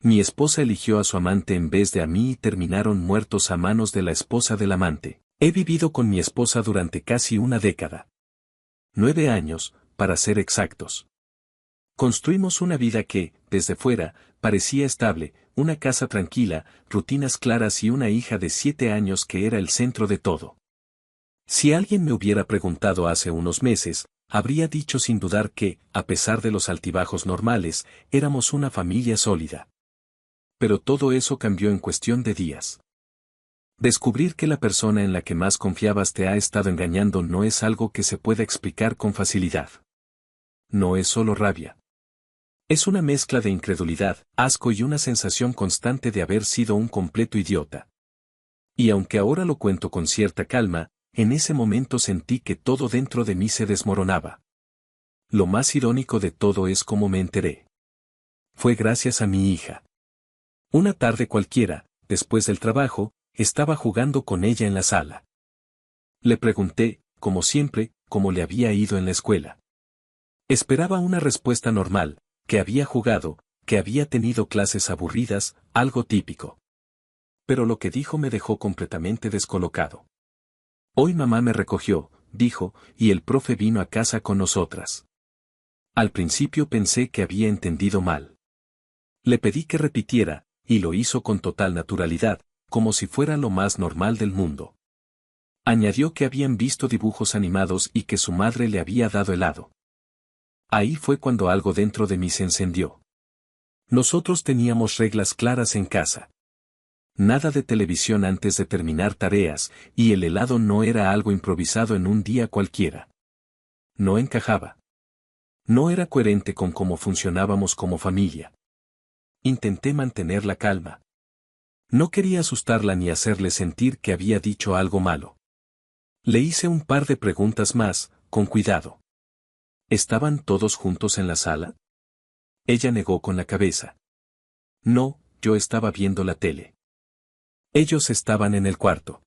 Mi esposa eligió a su amante en vez de a mí y terminaron muertos a manos de la esposa del amante. He vivido con mi esposa durante casi una década. 9 años, para ser exactos. Construimos una vida que, desde fuera, parecía estable, una casa tranquila, rutinas claras y una hija de 7 años que era el centro de todo. Si alguien me hubiera preguntado hace unos meses, habría dicho sin dudar que, a pesar de los altibajos normales, éramos una familia sólida. Pero todo eso cambió en cuestión de días. Descubrir que la persona en la que más confiabas te ha estado engañando no es algo que se pueda explicar con facilidad. No es solo rabia. Es una mezcla de incredulidad, asco y una sensación constante de haber sido un completo idiota. Y aunque ahora lo cuento con cierta calma, en ese momento sentí que todo dentro de mí se desmoronaba. Lo más irónico de todo es cómo me enteré. Fue gracias a mi hija. Una tarde cualquiera, después del trabajo, estaba jugando con ella en la sala. Le pregunté, como siempre, cómo le había ido en la escuela. Esperaba una respuesta normal, que había jugado, que había tenido clases aburridas, algo típico. Pero lo que dijo me dejó completamente descolocado. Hoy mamá me recogió, dijo, y el profe vino a casa con nosotras. Al principio pensé que había entendido mal. Le pedí que repitiera, y lo hizo con total naturalidad, como si fuera lo más normal del mundo. Añadió que habían visto dibujos animados y que su madre le había dado helado. Ahí fue cuando algo dentro de mí se encendió. Nosotros teníamos reglas claras en casa. Nada de televisión antes de terminar tareas, y el helado no era algo improvisado en un día cualquiera. No encajaba. No era coherente con cómo funcionábamos como familia. Intenté mantener la calma. No quería asustarla ni hacerle sentir que había dicho algo malo. Le hice un par de preguntas más, con cuidado. ¿Estaban todos juntos en la sala? Ella negó con la cabeza. No, yo estaba viendo la tele. Ellos estaban en el cuarto.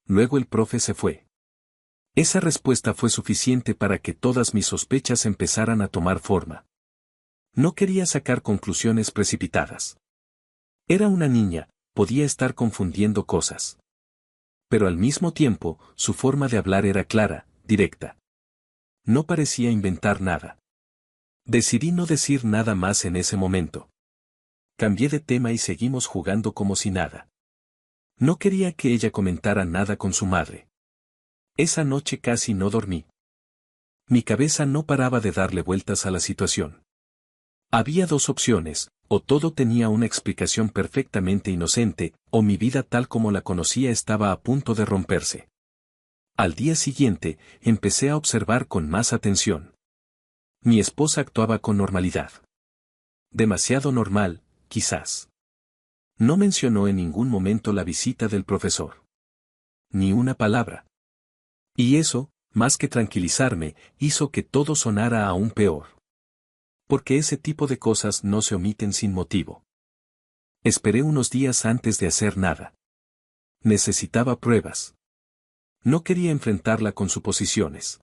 Luego el profe se fue. Esa respuesta fue suficiente para que todas mis sospechas empezaran a tomar forma. No quería sacar conclusiones precipitadas. Era una niña, podía estar confundiendo cosas. Pero al mismo tiempo, su forma de hablar era clara, directa. No parecía inventar nada. Decidí no decir nada más en ese momento. Cambié de tema y seguimos jugando como si nada. No quería que ella comentara nada con su madre. Esa noche casi no dormí. Mi cabeza no paraba de darle vueltas a la situación. Había dos opciones, o todo tenía una explicación perfectamente inocente, o mi vida tal como la conocía estaba a punto de romperse. Al día siguiente, empecé a observar con más atención. Mi esposa actuaba con normalidad. Demasiado normal, quizás. No mencionó en ningún momento la visita del profesor. Ni una palabra. Y eso, más que tranquilizarme, hizo que todo sonara aún peor. Porque ese tipo de cosas no se omiten sin motivo. Esperé unos días antes de hacer nada. Necesitaba pruebas. No quería enfrentarla con suposiciones.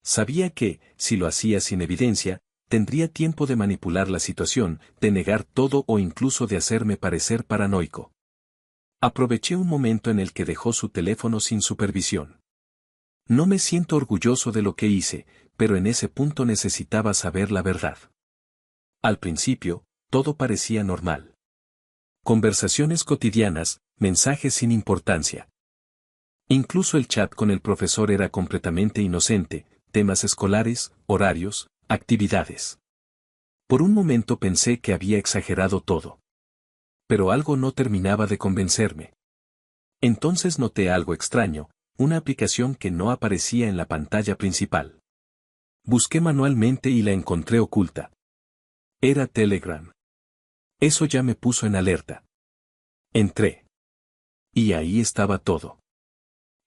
Sabía que, si lo hacía sin evidencia, tendría tiempo de manipular la situación, de negar todo o incluso de hacerme parecer paranoico. Aproveché un momento en el que dejó su teléfono sin supervisión. No me siento orgulloso de lo que hice, pero en ese punto necesitaba saber la verdad. Al principio, todo parecía normal. Conversaciones cotidianas, mensajes sin importancia. Incluso el chat con el profesor era completamente inocente, temas escolares, horarios, actividades. Por un momento pensé que había exagerado todo. Pero algo no terminaba de convencerme. Entonces noté algo extraño, una aplicación que no aparecía en la pantalla principal. Busqué manualmente y la encontré oculta. Era Telegram. Eso ya me puso en alerta. Entré. Y ahí estaba todo.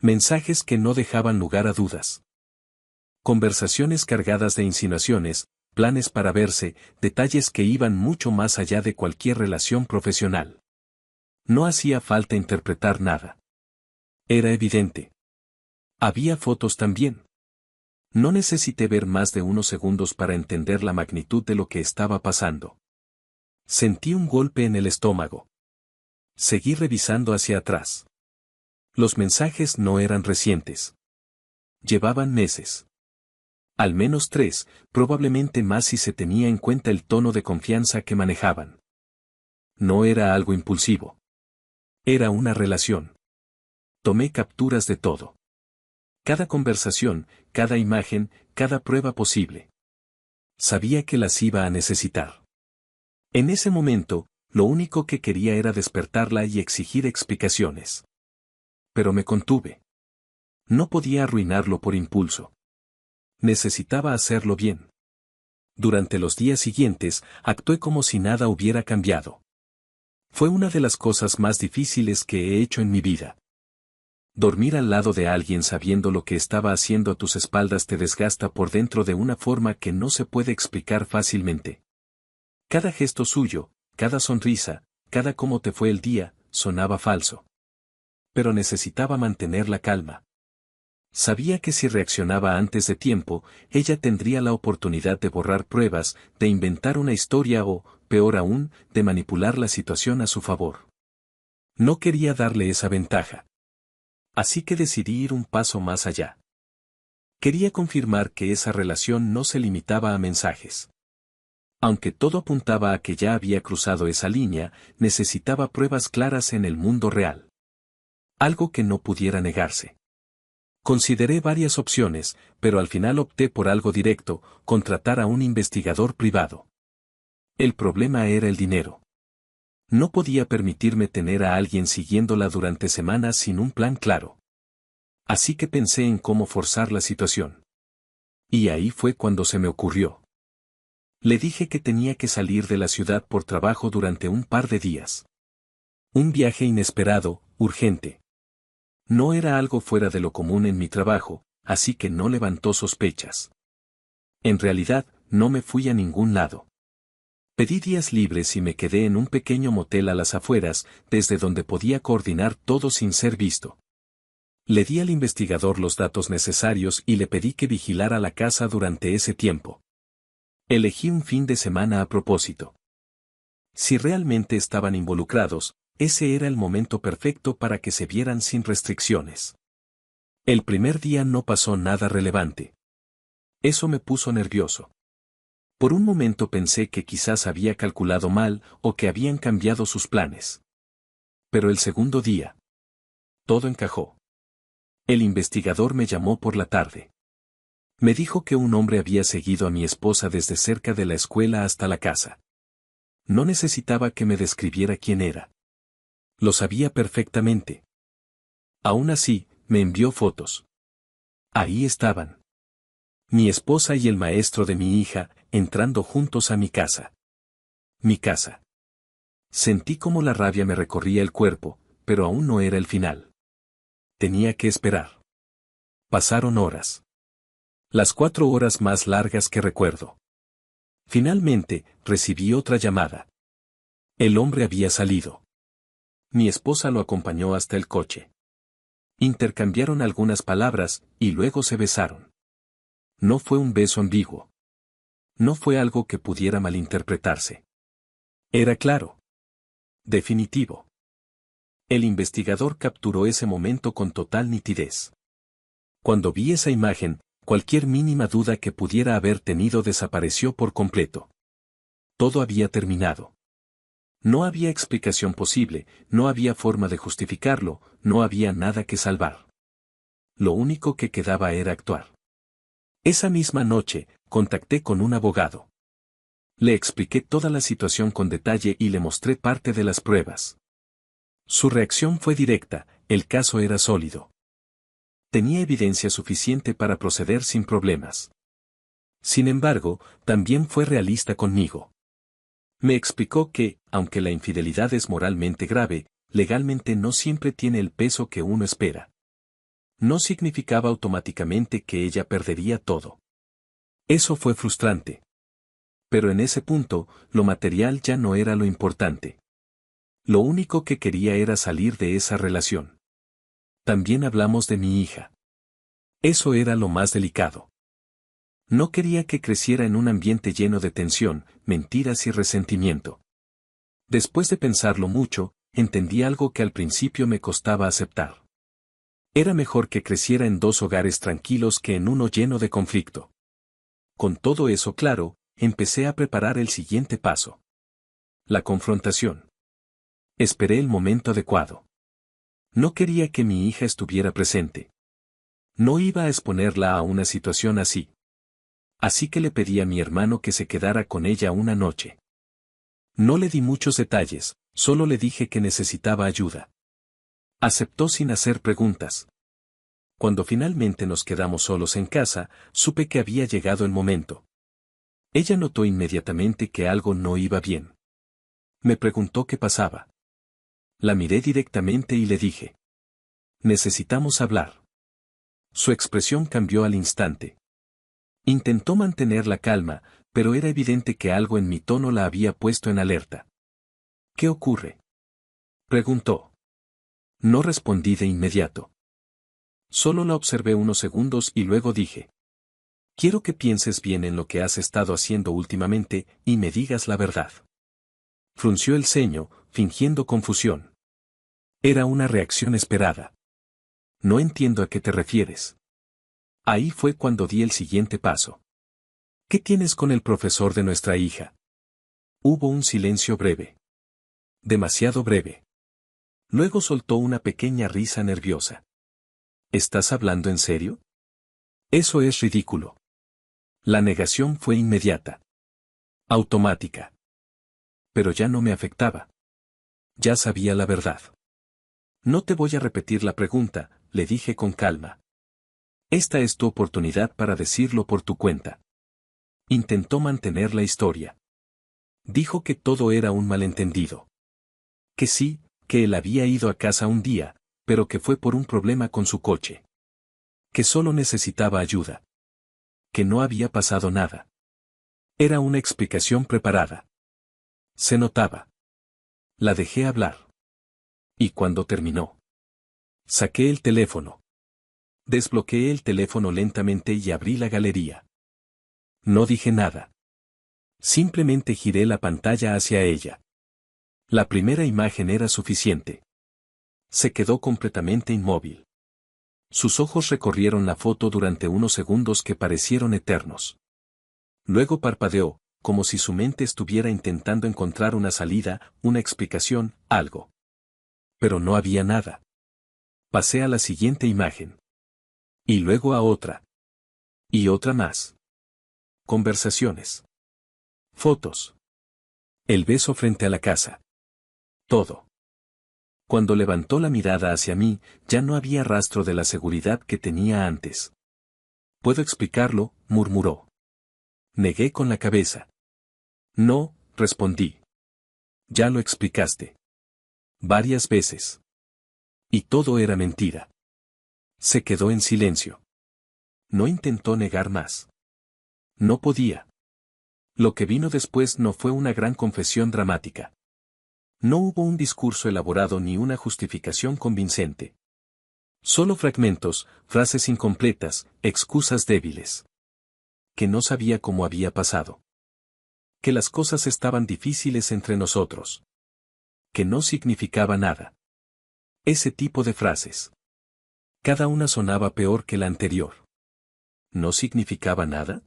Mensajes que no dejaban lugar a dudas. Conversaciones cargadas de insinuaciones, planes para verse, detalles que iban mucho más allá de cualquier relación profesional. No hacía falta interpretar nada. Era evidente. Había fotos también. No necesité ver más de unos segundos para entender la magnitud de lo que estaba pasando. Sentí un golpe en el estómago. Seguí revisando hacia atrás. Los mensajes no eran recientes. Llevaban meses. Al menos 3, probablemente más si se tenía en cuenta el tono de confianza que manejaban. No era algo impulsivo. Era una relación. Tomé capturas de todo. Cada conversación, cada imagen, cada prueba posible. Sabía que las iba a necesitar. En ese momento, lo único que quería era despertarla y exigir explicaciones. Pero me contuve. No podía arruinarlo por impulso. Necesitaba hacerlo bien. Durante los días siguientes, actué como si nada hubiera cambiado. Fue una de las cosas más difíciles que he hecho en mi vida. Dormir al lado de alguien sabiendo lo que estaba haciendo a tus espaldas te desgasta por dentro de una forma que no se puede explicar fácilmente. Cada gesto suyo, cada sonrisa, cada cómo te fue el día, sonaba falso. Pero necesitaba mantener la calma. Sabía que si reaccionaba antes de tiempo, ella tendría la oportunidad de borrar pruebas, de inventar una historia o, peor aún, de manipular la situación a su favor. No quería darle esa ventaja. Así que decidí ir un paso más allá. Quería confirmar que esa relación no se limitaba a mensajes. Aunque todo apuntaba a que ya había cruzado esa línea, necesitaba pruebas claras en el mundo real. Algo que no pudiera negarse. Consideré varias opciones, pero al final opté por algo directo, contratar a un investigador privado. El problema era el dinero. No podía permitirme tener a alguien siguiéndola durante semanas sin un plan claro. Así que pensé en cómo forzar la situación. Y ahí fue cuando se me ocurrió. Le dije que tenía que salir de la ciudad por trabajo durante un par de días. Un viaje inesperado, urgente. No era algo fuera de lo común en mi trabajo, así que no levantó sospechas. En realidad, no me fui a ningún lado. Pedí días libres y me quedé en un pequeño motel a las afueras, desde donde podía coordinar todo sin ser visto. Le di al investigador los datos necesarios y le pedí que vigilara la casa durante ese tiempo. Elegí un fin de semana a propósito. Si realmente estaban involucrados, ese era el momento perfecto para que se vieran sin restricciones. El primer día no pasó nada relevante. Eso me puso nervioso. Por un momento pensé que quizás había calculado mal o que habían cambiado sus planes. Pero el segundo día, todo encajó. El investigador me llamó por la tarde. Me dijo que un hombre había seguido a mi esposa desde cerca de la escuela hasta la casa. No necesitaba que me describiera quién era. Lo sabía perfectamente. Aún así, me envió fotos. Ahí estaban. Mi esposa y el maestro de mi hija, entrando juntos a mi casa. Mi casa. Sentí como la rabia me recorría el cuerpo, pero aún no era el final. Tenía que esperar. Pasaron horas. Las 4 horas más largas que recuerdo. Finalmente, recibí otra llamada. El hombre había salido. Mi esposa lo acompañó hasta el coche. Intercambiaron algunas palabras, y luego se besaron. No fue un beso ambiguo. No fue algo que pudiera malinterpretarse. Era claro. Definitivo. El investigador capturó ese momento con total nitidez. Cuando vi esa imagen, cualquier mínima duda que pudiera haber tenido desapareció por completo. Todo había terminado. No había explicación posible, no había forma de justificarlo, no había nada que salvar. Lo único que quedaba era actuar. Esa misma noche, contacté con un abogado. Le expliqué toda la situación con detalle y le mostré parte de las pruebas. Su reacción fue directa, el caso era sólido. Tenía evidencia suficiente para proceder sin problemas. Sin embargo, también fue realista conmigo. Me explicó que, aunque la infidelidad es moralmente grave, legalmente no siempre tiene el peso que uno espera. No significaba automáticamente que ella perdería todo. Eso fue frustrante. Pero en ese punto, lo material ya no era lo importante. Lo único que quería era salir de esa relación. También hablamos de mi hija. Eso era lo más delicado. No quería que creciera en un ambiente lleno de tensión, mentiras y resentimiento. Después de pensarlo mucho, entendí algo que al principio me costaba aceptar. Era mejor que creciera en dos hogares tranquilos que en uno lleno de conflicto. Con todo eso claro, empecé a preparar el siguiente paso. La confrontación. Esperé el momento adecuado. No quería que mi hija estuviera presente. No iba a exponerla a una situación así. Así que le pedí a mi hermano que se quedara con ella una noche. No le di muchos detalles, solo le dije que necesitaba ayuda. Aceptó sin hacer preguntas. Cuando finalmente nos quedamos solos en casa, supe que había llegado el momento. Ella notó inmediatamente que algo no iba bien. Me preguntó qué pasaba. La miré directamente y le dije: necesitamos hablar. Su expresión cambió al instante. Intentó mantener la calma, pero era evidente que algo en mi tono la había puesto en alerta. ¿Qué ocurre?, preguntó. No respondí de inmediato. Solo la observé unos segundos y luego dije: quiero que pienses bien en lo que has estado haciendo últimamente y me digas la verdad. Frunció el ceño, fingiendo confusión. Era una reacción esperada. No entiendo a qué te refieres. Ahí fue cuando di el siguiente paso. ¿Qué tienes con el profesor de nuestra hija? Hubo un silencio breve. Demasiado breve. Luego soltó una pequeña risa nerviosa. ¿Estás hablando en serio? Eso es ridículo. La negación fue inmediata. Automática. Pero ya no me afectaba. Ya sabía la verdad. No te voy a repetir la pregunta, le dije con calma. Esta es tu oportunidad para decirlo por tu cuenta. Intentó mantener la historia. Dijo que todo era un malentendido. Que sí, que él había ido a casa un día, pero que fue por un problema con su coche. Que solo necesitaba ayuda. Que no había pasado nada. Era una explicación preparada. Se notaba. La dejé hablar. Y cuando terminó, saqué el teléfono. Desbloqueé el teléfono lentamente y abrí la galería. No dije nada. Simplemente giré la pantalla hacia ella. La primera imagen era suficiente. Se quedó completamente inmóvil. Sus ojos recorrieron la foto durante unos segundos que parecieron eternos. Luego parpadeó, como si su mente estuviera intentando encontrar una salida, una explicación, algo. Pero no había nada. Pasé a la siguiente imagen. Y luego a otra. Y otra más. Conversaciones. Fotos. El beso frente a la casa. Todo. Cuando levantó la mirada hacia mí, ya no había rastro de la seguridad que tenía antes. «¿Puedo explicarlo?», murmuró. Negué con la cabeza. «No», respondí. «Ya lo explicaste. Varias veces. Y todo era mentira». Se quedó en silencio. No intentó negar más. No podía. Lo que vino después no fue una gran confesión dramática. No hubo un discurso elaborado ni una justificación convincente. Solo fragmentos, frases incompletas, excusas débiles. Que no sabía cómo había pasado. Que las cosas estaban difíciles entre nosotros. Que no significaba nada. Ese tipo de frases. Cada una sonaba peor que la anterior. ¿No significaba nada?,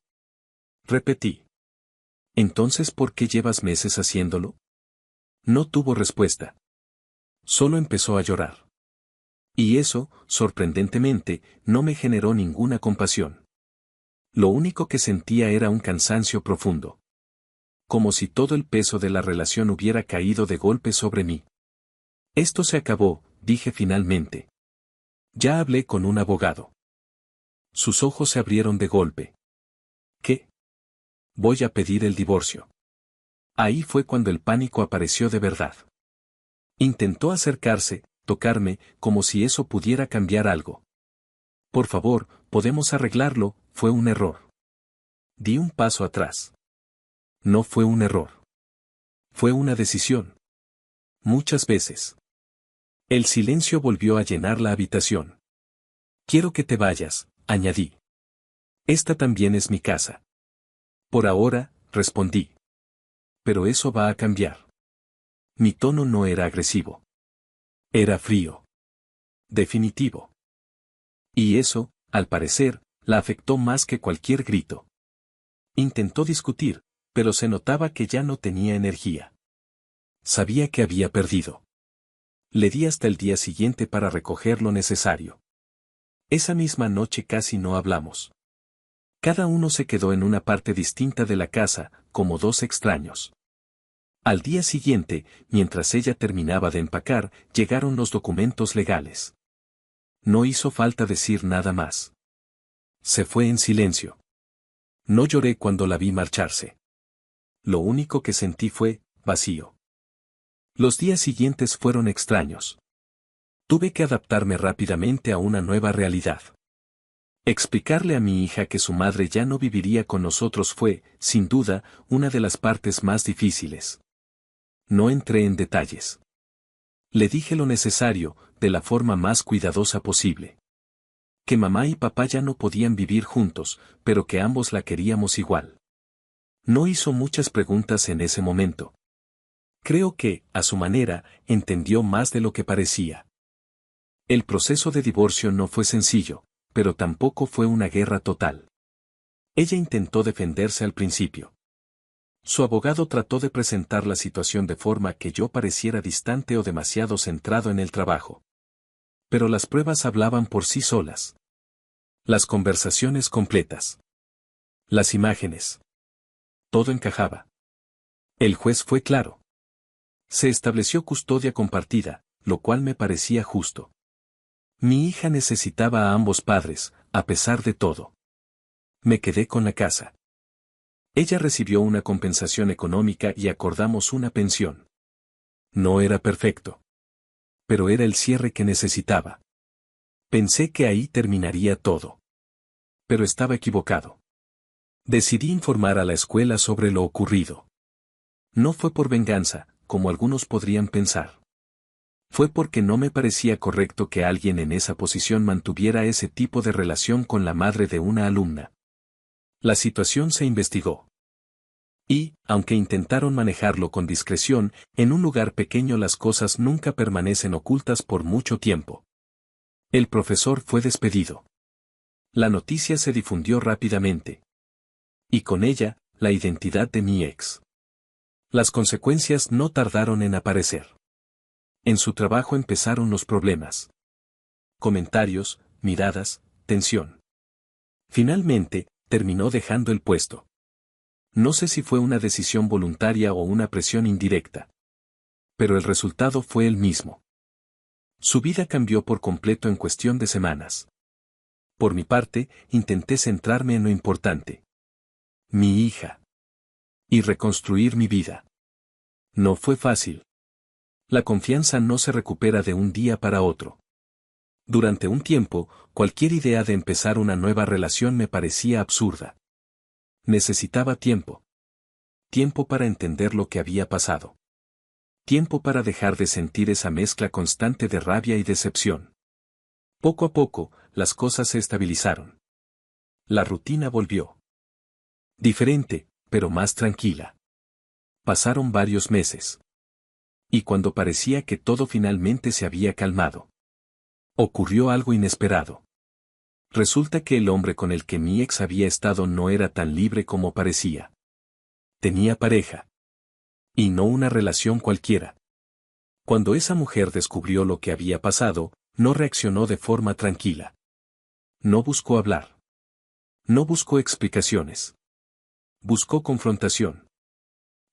repetí. Entonces, ¿por qué llevas meses haciéndolo? No tuvo respuesta. Solo empezó a llorar. Y eso, sorprendentemente, no me generó ninguna compasión. Lo único que sentía era un cansancio profundo. Como si todo el peso de la relación hubiera caído de golpe sobre mí. Esto se acabó, dije finalmente. Ya hablé con un abogado. Sus ojos se abrieron de golpe. ¿Qué? Voy a pedir el divorcio. Ahí fue cuando el pánico apareció de verdad. Intentó acercarse, tocarme, como si eso pudiera cambiar algo. Por favor, podemos arreglarlo, fue un error. Di un paso atrás. No fue un error. Fue una decisión. Muchas veces. El silencio volvió a llenar la habitación. Quiero que te vayas, añadí. Esta también es mi casa. Por ahora, respondí. Pero eso va a cambiar. Mi tono no era agresivo. Era frío. Definitivo. Y eso, al parecer, la afectó más que cualquier grito. Intentó discutir, pero se notaba que ya no tenía energía. Sabía que había perdido. Le di hasta el día siguiente para recoger lo necesario. Esa misma noche casi no hablamos. Cada uno se quedó en una parte distinta de la casa, como dos extraños. Al día siguiente, mientras ella terminaba de empacar, llegaron los documentos legales. No hizo falta decir nada más. Se fue en silencio. No lloré cuando la vi marcharse. Lo único que sentí fue vacío. Los días siguientes fueron extraños. Tuve que adaptarme rápidamente a una nueva realidad. Explicarle a mi hija que su madre ya no viviría con nosotros fue, sin duda, una de las partes más difíciles. No entré en detalles. Le dije lo necesario, de la forma más cuidadosa posible. Que mamá y papá ya no podían vivir juntos, pero que ambos la queríamos igual. No hizo muchas preguntas en ese momento. Creo que, a su manera, entendió más de lo que parecía. El proceso de divorcio no fue sencillo, pero tampoco fue una guerra total. Ella intentó defenderse al principio. Su abogado trató de presentar la situación de forma que yo pareciera distante o demasiado centrado en el trabajo. Pero las pruebas hablaban por sí solas. Las conversaciones completas. Las imágenes. Todo encajaba. El juez fue claro. Se estableció custodia compartida, lo cual me parecía justo. Mi hija necesitaba a ambos padres, a pesar de todo. Me quedé con la casa. Ella recibió una compensación económica y acordamos una pensión. No era perfecto. Pero era el cierre que necesitaba. Pensé que ahí terminaría todo. Pero estaba equivocado. Decidí informar a la escuela sobre lo ocurrido. No fue por venganza, como algunos podrían pensar. Fue porque no me parecía correcto que alguien en esa posición mantuviera ese tipo de relación con la madre de una alumna. La situación se investigó. Y, aunque intentaron manejarlo con discreción, en un lugar pequeño las cosas nunca permanecen ocultas por mucho tiempo. El profesor fue despedido. La noticia se difundió rápidamente. Y con ella, la identidad de mi ex. Las consecuencias no tardaron en aparecer. En su trabajo empezaron los problemas. Comentarios, miradas, tensión. Finalmente, terminó dejando el puesto. No sé si fue una decisión voluntaria o una presión indirecta. Pero el resultado fue el mismo. Su vida cambió por completo en cuestión de semanas. Por mi parte, intenté centrarme en lo importante. Mi hija. Y reconstruir mi vida. No fue fácil. La confianza no se recupera de un día para otro. Durante un tiempo, cualquier idea de empezar una nueva relación me parecía absurda. Necesitaba tiempo. Tiempo para entender lo que había pasado. Tiempo para dejar de sentir esa mezcla constante de rabia y decepción. Poco a poco, las cosas se estabilizaron. La rutina volvió. Diferente, pero más tranquila. Pasaron varios meses. Y cuando parecía que todo finalmente se había calmado, ocurrió algo inesperado. Resulta que el hombre con el que mi ex había estado no era tan libre como parecía. Tenía pareja. Y no una relación cualquiera. Cuando esa mujer descubrió lo que había pasado, no reaccionó de forma tranquila. No buscó hablar. No buscó explicaciones. Buscó confrontación.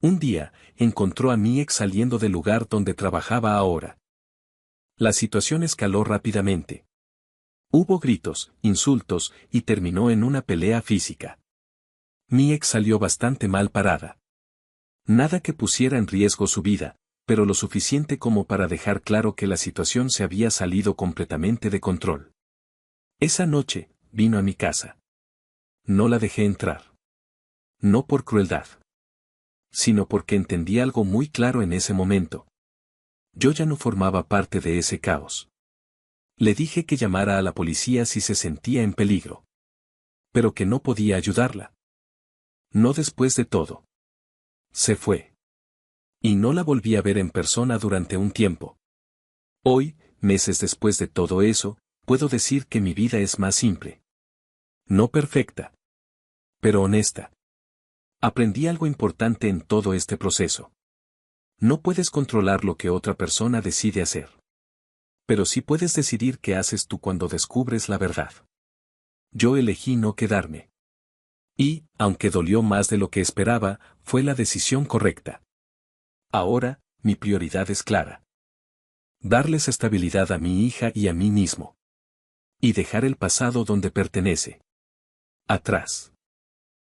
Un día, encontró a mi ex saliendo del lugar donde trabajaba ahora. La situación escaló rápidamente. Hubo gritos, insultos, y terminó en una pelea física. Mi ex salió bastante mal parada. Nada que pusiera en riesgo su vida, pero lo suficiente como para dejar claro que la situación se había salido completamente de control. Esa noche, vino a mi casa. No la dejé entrar. No por crueldad. Sino porque entendí algo muy claro en ese momento. Yo ya no formaba parte de ese caos. Le dije que llamara a la policía si se sentía en peligro. Pero que no podía ayudarla. No después de todo. Se fue. Y no la volví a ver en persona durante un tiempo. Hoy, meses después de todo eso, puedo decir que mi vida es más simple. No perfecta, pero honesta. Aprendí algo importante en todo este proceso. No puedes controlar lo que otra persona decide hacer. Pero sí puedes decidir qué haces tú cuando descubres la verdad. Yo elegí no quedarme. Y, aunque dolió más de lo que esperaba, fue la decisión correcta. Ahora, mi prioridad es clara. Darles estabilidad a mi hija y a mí mismo. Y dejar el pasado donde pertenece. Atrás.